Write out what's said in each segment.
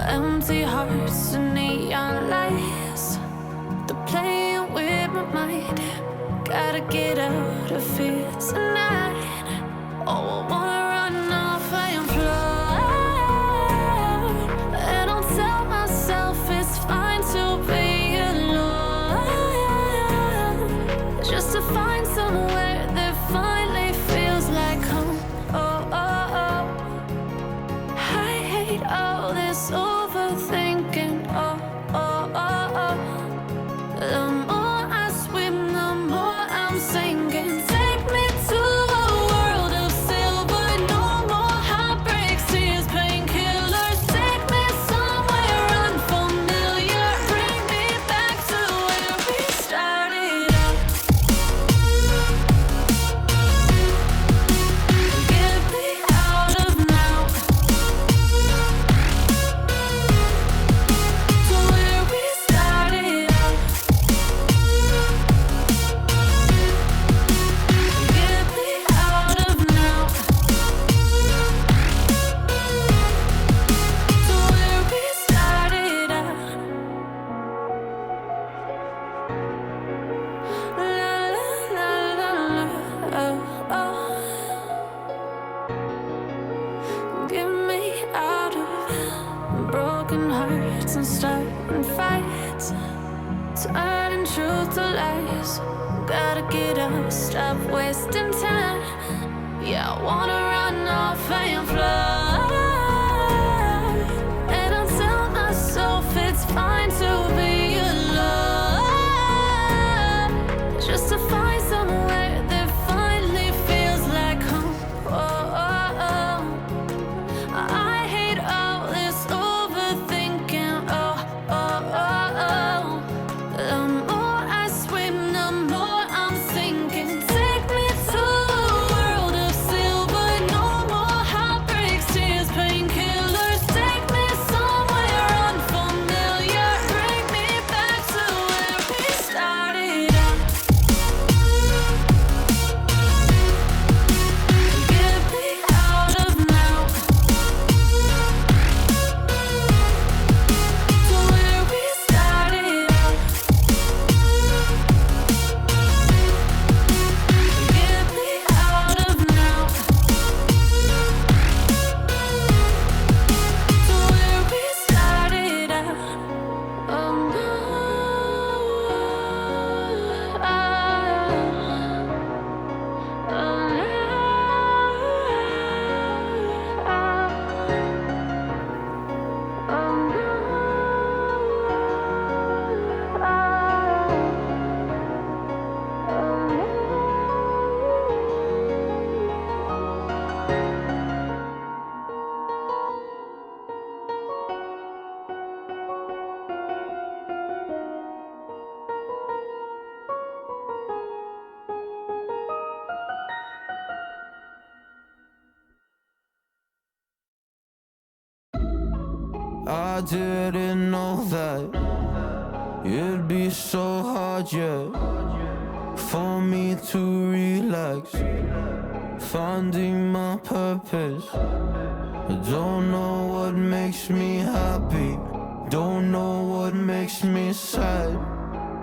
Empty hearts and neon lights, they're playing with my mind. Gotta get out of here tonight. Oh, I wanna run off and fly, and I'll tell myself it's fine to be alone, just to find somewhere that finally feels like home. Oh, oh, oh. I hate all this overthinking. Oh, oh, oh, oh. The more I swim, the more I'm sinking. Take me to a world of silver. No more heartbreaks, tears, painkillers. Take me somewhere unfamiliar. Bring me back to where we started out. Get me out of now, to where we started out. Get me out of now, to where we started out. La la la la la, oh, oh. Get me out of broken hearts and starting fights, turning truth to lies. Gotta get up, stop wasting time. Yeah, I wanna run off and fly, and I'll tell myself it's fine to be alone, just to find somewhere that finally feels like home. Oh, oh, oh. I hate all this overthinking. Oh, oh, oh, oh. The more I swim, the more I'm sinking. Take me to a world of silver. No more heartbreaks, tears, painkillers. Take me somewhere unfamiliar. Bring me back to where we started out. Get me out of now, to where we started out. Get me out of now, to where we started out. Oh no, I didn't know that it'd be so hard yet for me to relax, finding my purpose. I don't know what makes me happy, don't know what makes me sad.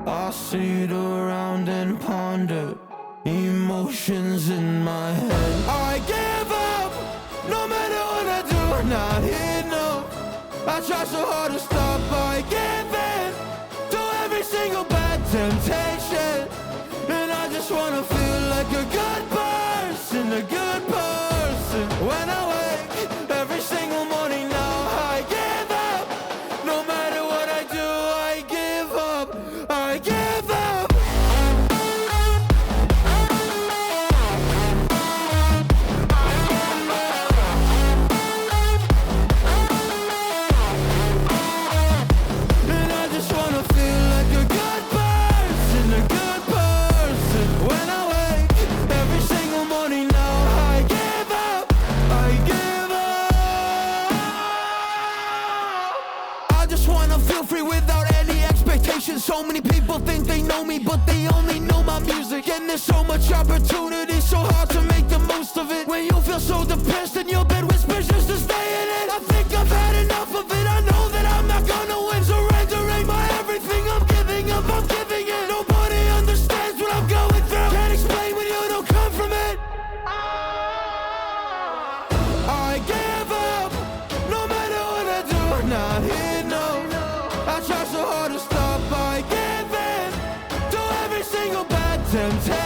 I sit around and ponder emotions in my head. I give up, no matter what I do, not enough. I try so hard to stop, I give in to every single bad temptation. And I just wanna feel like a good person, a good person. When I wake every single morning now, I give up. No matter what I do, I give up, I give up. And I just wanna feel like a good person, a good person. When I wake every single morning now, I give So many people think they know me, but they only know my music. And there's so much opportunity, so hard to make the most of it. When you feel so depressed in your bed, whispers just to stay in it. I think I've had enough of it, I know that I'm not gonna win. Surrendering my everything, I'm giving up, I'm giving in. Nobody understands what I'm going through. Can't explain when you don't come from it. I give up, no matter what I do, I'm not here, no. I try so hard to stop, I give in to every single bad temptation.